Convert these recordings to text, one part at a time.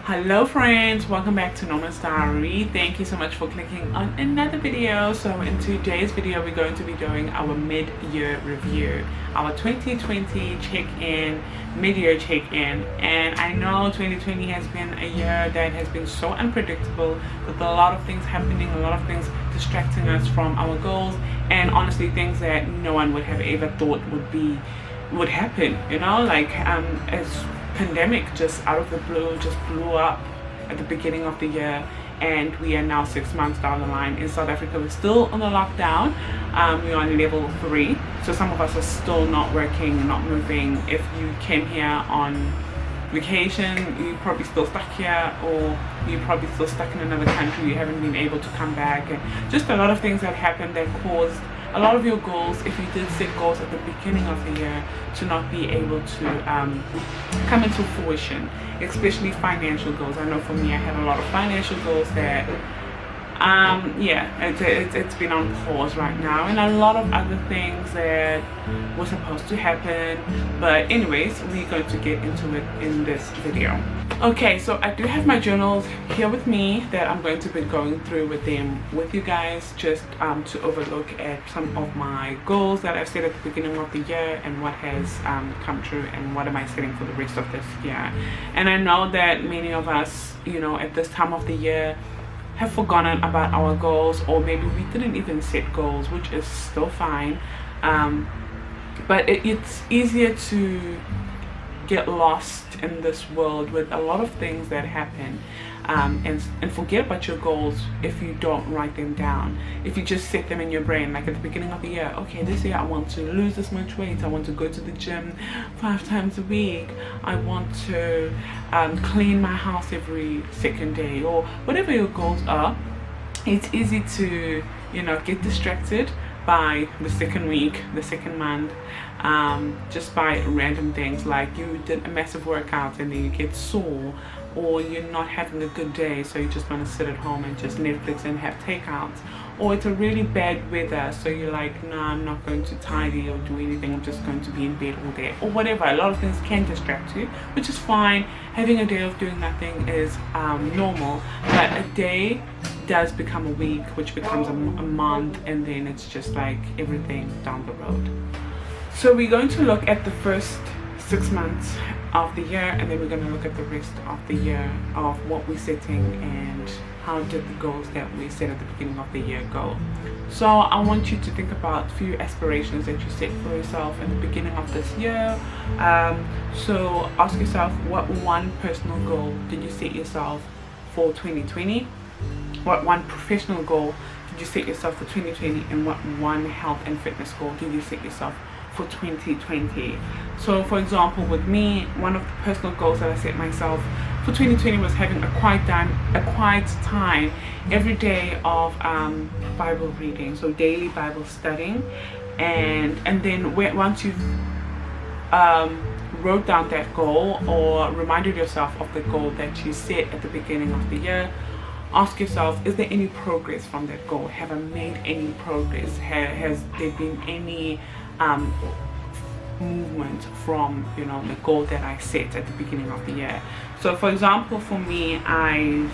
Hello friends, welcome back to NomazDiary. Thank you so much for clicking on another video. So in today's video we're going to be doing our mid-year review, our 2020 check-in, mid-year check-in. And I know 2020 has been a year that has been so unpredictable, with a lot of things happening, a lot of things distracting us from our goals, and honestly things that no one would have ever thought would happen, you know, like as pandemic just out of the blue just blew up at the beginning of the year, and we are now 6 months down the line. In South Africa we're still on the lockdown. We're on level 3, so some of us are still not working, not moving. If you came here on vacation, you're probably still stuck here, or you're probably still stuck in another country, you haven't been able to come back, and just a lot of things that happened that caused a lot of your goals, if you did set goals at the beginning of the year, to not be able to come into fruition, especially financial goals. I know for me, I had a lot of financial goals that it's been on pause right now, and a lot of other things that were supposed to happen. But anyways, we're going to get into it in this video. Okay, so I do have my journals here with me that I'm going to be going through with you guys, just to overlook at some of my goals that I've set at the beginning of the year, and what has come true, and what am I setting for the rest of this year. And I know that many of us, you know, at this time of the year have forgotten about our goals, or maybe we didn't even set goals, which is still fine. But it's easier to get lost in this world with a lot of things that happen, and forget about your goals if you don't write them down. If you just set them in your brain, like at the beginning of the year, okay, this year I want to lose this much weight, I want to go to the gym 5 times a week, I want to clean my house every second day, or whatever your goals are. It's easy to, you know, get distracted by the second week, the second month, just by random things, like you did a massive workout and then you get sore, or you're not having a good day, so you just want to sit at home and just Netflix and have takeouts, or it's a really bad weather, so you're like, no, I'm not going to tidy or do anything, I'm just going to be in bed all day, or whatever. A lot of things can distract you, which is fine. Having a day of doing nothing is normal, but a day does become a week, which becomes a month, and then it's just like everything down the road. So we're going to look at the first 6 months of the year, and then we're going to look at the rest of the year, of what we're setting and how did the goals that we set at the beginning of the year go. So I want you to think about a few aspirations that you set for yourself at the beginning of this year. So ask yourself, what one personal goal did you set yourself for 2020? What one professional goal did you set yourself for 2020? And what one health and fitness goal did you set yourself for 2020? So for example, with me, one of the personal goals that I set myself for 2020 was having a quiet time every day of Bible reading, so daily Bible studying. And then once you've wrote down that goal, or reminded yourself of the goal that you set at the beginning of the year, ask yourself, is there any progress from that goal? Have I made any progress? Has there been any movement from, you know, the goal that I set at the beginning of the year? So for example, for me, I'm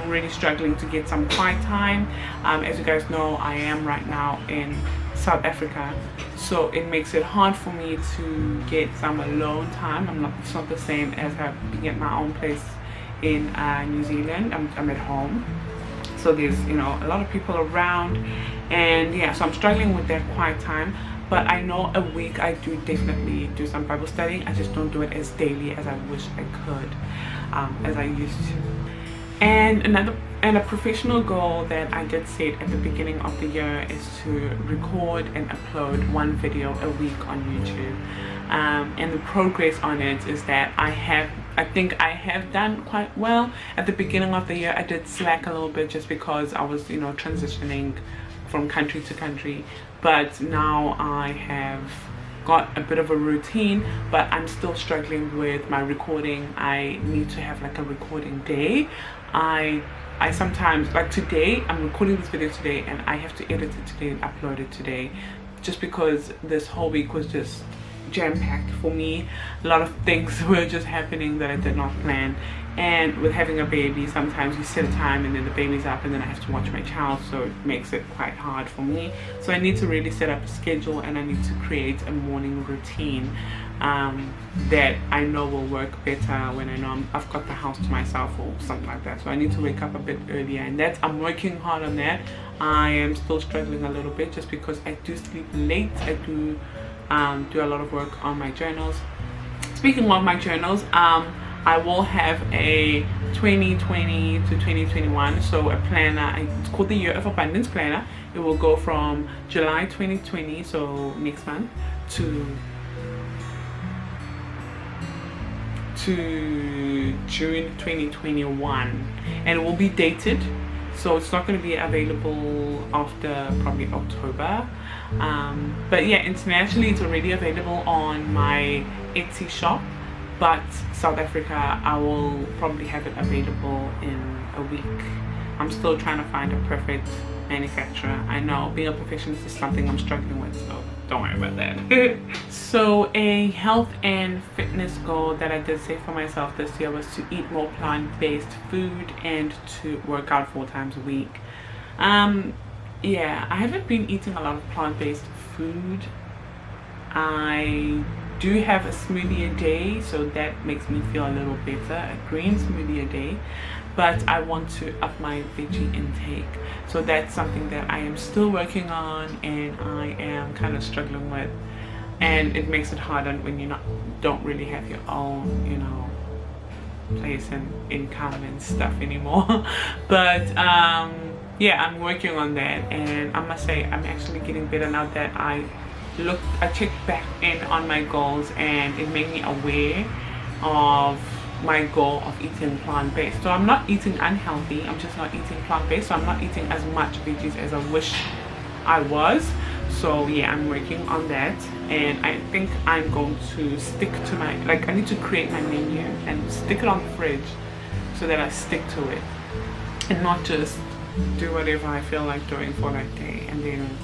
really struggling to get some quiet time. As you guys know, I am right now in South Africa, so it makes it hard for me to get some alone time. It's not the same as being at my own place in New Zealand. I'm at home, so there's, you know, a lot of people around, and yeah, so I'm struggling with that quiet time. But I know a week I do definitely do some Bible studying. I just don't do it as daily as I wish I could, as I used to. And a professional goal that I did set at the beginning of the year is to record and upload one video a week on YouTube. And the progress on it is that I think I have done quite well. At the beginning of the year I did slack a little bit, just because I was, you know, transitioning from country to country, but now I have got a bit of a routine, but I'm still struggling with my recording. I need to have like a recording day. I sometimes, like today, I'm recording this video today and I have to edit it today and upload it today, just because this whole week was just jam-packed for me. A lot of things were just happening that I did not plan, and with having a baby, sometimes you set a time and then the baby's up and then I have to watch my child, so it makes it quite hard for me. So I need to really set up a schedule, and I need to create a morning routine that I know will work better when I know I've got the house to myself or something like that. So I need to wake up a bit earlier, and I'm working hard on that. I am still struggling a little bit just because I do sleep late. I do do a lot of work on my journals. Speaking of my journals, I will have a 2020 to 2021, so a planner. It's called the Year of Abundance Planner. It will go from July 2020, so next month, to June 2021, and it will be dated, so it's not going to be available after probably October. But yeah, internationally it's already available on my Etsy shop, but South Africa I will probably have it available in a week. I'm still trying to find a perfect manufacturer. I know being a perfectionist is something I'm struggling with, so don't worry about that. So a health and fitness goal that I did set for myself this year was to eat more plant-based food and to work out 4 times a week. Yeah, I haven't been eating a lot of plant-based food. I do have a smoothie a day, so that makes me feel a little better, a green smoothie a day, but I want to up my veggie intake. So that's something that I am still working on, and I am kind of struggling with, and it makes it harder when you don't really have your own, you know, place and income and stuff anymore. But yeah, I'm working on that, and I must say I'm actually getting better now that I checked back in on my goals, and it made me aware of my goal of eating plant-based. So I'm not eating unhealthy, I'm just not eating plant-based, so I'm not eating as much veggies as I wish I was. So yeah, I'm working on that, and I think I'm going to stick to my, like, I need to create my menu and stick it on the fridge so that I stick to it and not just do whatever I feel like doing for that day, and then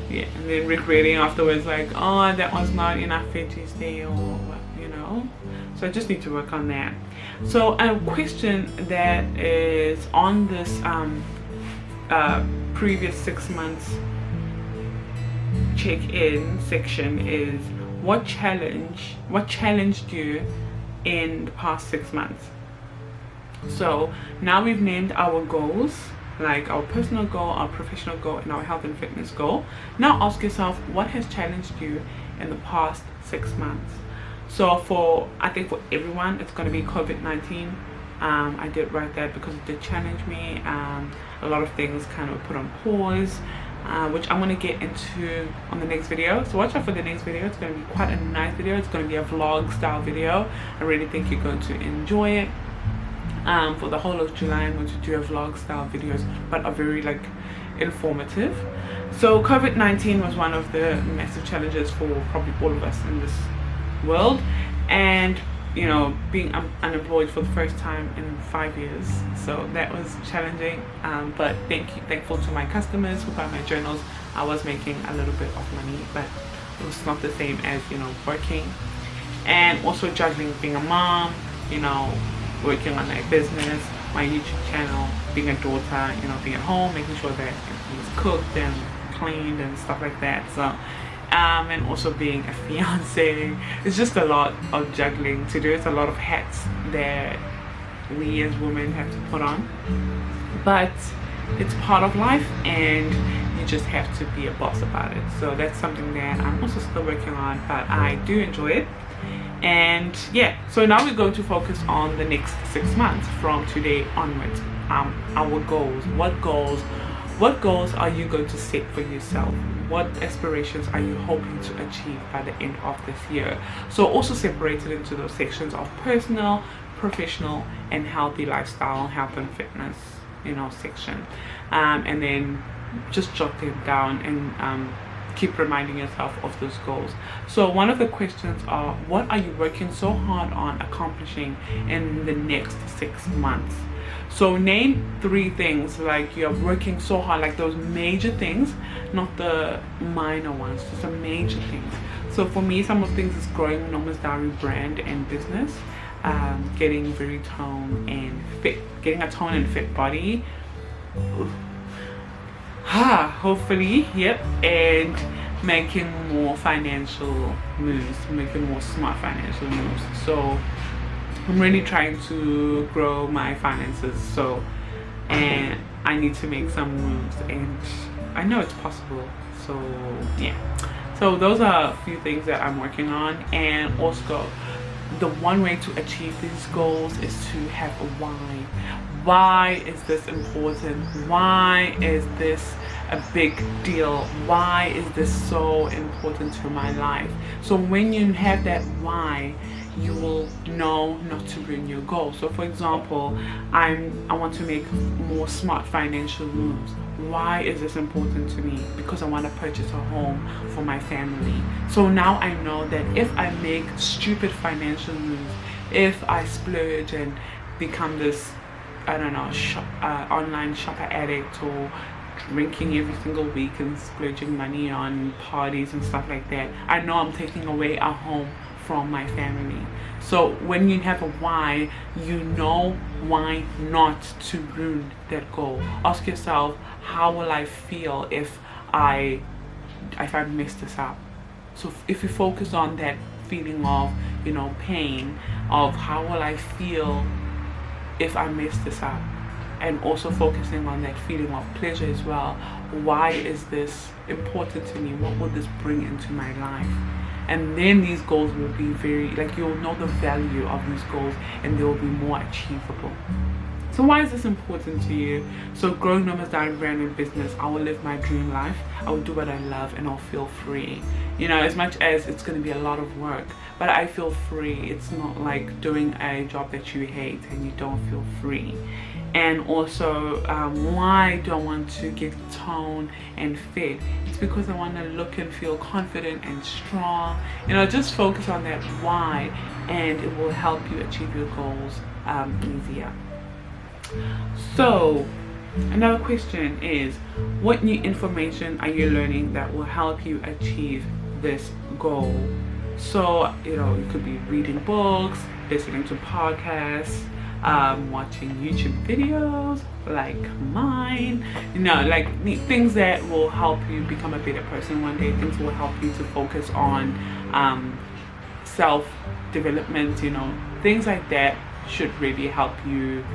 yeah, and then regretting afterwards, like, oh, that was not enough veggies there, or you know. So I just need to work on that. So a question that is on this previous 6 months check-in section is, what challenged you in the past 6 months? So now we've named our goals, like our personal goal, our professional goal, and our health and fitness goal. Now ask yourself, what has challenged you in the past 6 months? So I think for everyone it's going to be COVID-19. I did write that because it did challenge me. A lot of things kind of put on pause, which I'm going to get into on the next video. So watch out for the next video. It's going to be quite a nice video. It's going to be a vlog style video. I really think you're going to enjoy it. For the whole of July I'm going to do a vlog style videos, but are very like informative. So COVID-19 was one of the massive challenges for probably all of us in this world, and you know, being unemployed for the first time in 5 years, so that was challenging, but thankful to my customers who buy my journals. I was making a little bit of money, but it was not the same as, you know, working, and also juggling being a mom, you know, working on my business, my YouTube channel, being a daughter, you know, being at home, making sure that everything's cooked and cleaned and stuff like that. So and also being a fiance, it's just a lot of juggling to do. It's a lot of hats that we as women have to put on, but it's part of life, and you just have to be a boss about it. So that's something that I'm also still working on, but I do enjoy it. And yeah, so now we're going to focus on the next 6 months from today onwards. Our goals. What goals are you going to set for yourself? What aspirations are you hoping to achieve by the end of this year? So also separated into those sections of personal, professional, and healthy lifestyle, health and fitness, you know, section. And then just jot them down and keep reminding yourself of those goals. So one of the questions are, what are you working so hard on accomplishing in the next 6 months? So name 3 things, like you're working so hard, like those major things, not the minor ones, just the major things. So for me, some of the things is growing NomazDiary brand and business. getting very toned and fit, getting a toned and fit body. Hopefully, yep, and making more financial moves, making more smart financial moves. So I'm really trying to grow my finances, and I need to make some moves, and I know it's possible. So yeah, so those are a few things that I'm working on. And also, the one way to achieve these goals is to have a why. Why is this important? Why is this a big deal? Why is this so important to my life? So when you have that why, you will know not to ruin your goal. So for example, I want to make more smart financial moves. Why is this important to me? Because I want to purchase a home for my family. So now I know that if I make stupid financial moves, if I splurge and become this, I don't know, online shopper addict, or drinking every single week and splurging money on parties and stuff like that, I know I'm taking away a home from my family. So when you have a why, you know why not to ruin that goal. Ask yourself, how will I feel if I mess this up? So if you focus on that feeling of, pain, of how will I feel if I mess this up, and also focusing on that feeling of pleasure as well. Why is this important to me? What will this bring into my life? And then these goals will be you'll know the value of these goals, and they will be more achievable. So why is this important to you? So growing NomazDiary brand and business, I will live my dream life. I will do what I love, and I'll feel free. As much as it's going to be a lot of work, but I feel free. It's not like doing a job that you hate and you don't feel free. And also, why do I want to get toned and fit? It's because I want to look and feel confident and strong. Just focus on that why, and it will help you achieve your goals easier. So another question is, what new information are you learning that will help you achieve this goal? So you could be reading books, listening to podcasts, watching YouTube videos like mine, things that will help you become a better person one day. Things will help you to focus on self-development. Things like that should really help you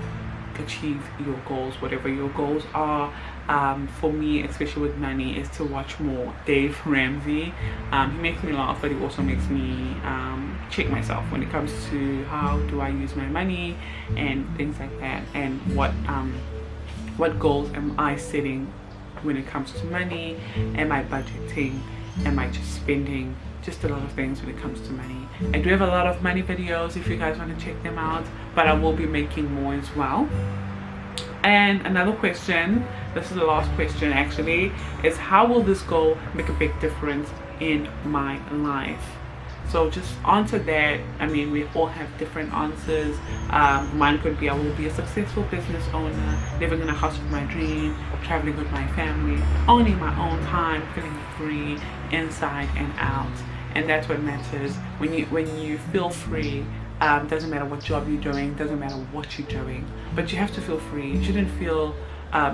achieve your goals, whatever your goals are. For me, especially with money, is to watch more Dave Ramsey. He makes me laugh, but he also makes me check myself when it comes to how do I use my money and things like that, and what goals am I setting when it comes to money. Am I budgeting? Am I just spending? Just a lot of things when it comes to money. I do have a lot of money videos if you guys want to check them out, but I will be making more as well. And another question, this is the last question actually, is how will this goal make a big difference in my life? So just answer that. We all have different answers. Mine could be, I will be a successful business owner, living in a house of my dream, traveling with my family, owning my own time, feeling free inside and out. And that's what matters. When you feel free, doesn't matter what job you're doing, doesn't matter what you're doing, but you have to feel free. You shouldn't feel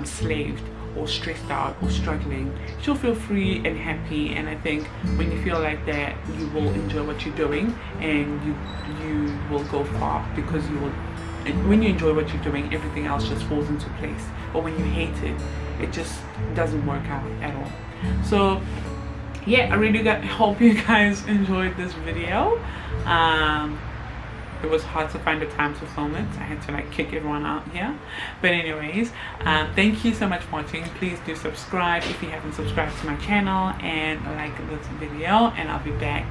slaved or stressed out or struggling. You should feel free and happy. And I think when you feel like that, you will enjoy what you're doing, and you will go far, because when you enjoy what you're doing, everything else just falls into place. But when you hate it, it just doesn't work out at all. So yeah, I really hope you guys enjoyed this video. It was hard to find the time to film it. I had to kick everyone out here. But anyways, thank you so much for watching. Please do subscribe if you haven't subscribed to my channel, and like this video, and I'll be back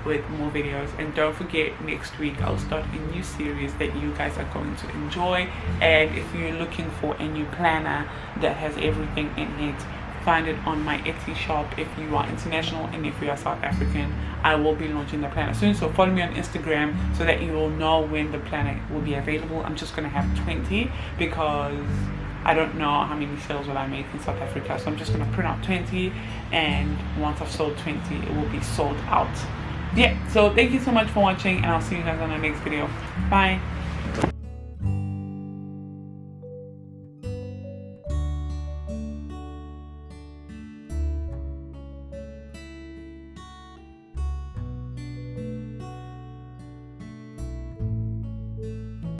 with more videos. And don't forget, next week I'll start a new series that you guys are going to enjoy. And if you're looking for a new planner that has everything in it, find it on my Etsy shop. If you are international and if you are South African, I will be launching the planner soon. So follow me on Instagram so that you will know when the planner will be available. I'm just going to have 20 because I don't know how many sales will I make in South Africa. So I'm just going to print out 20, and once I've sold 20, it will be sold out. yeah, so thank you so much for watching, and I'll see you guys on the next video. Bye.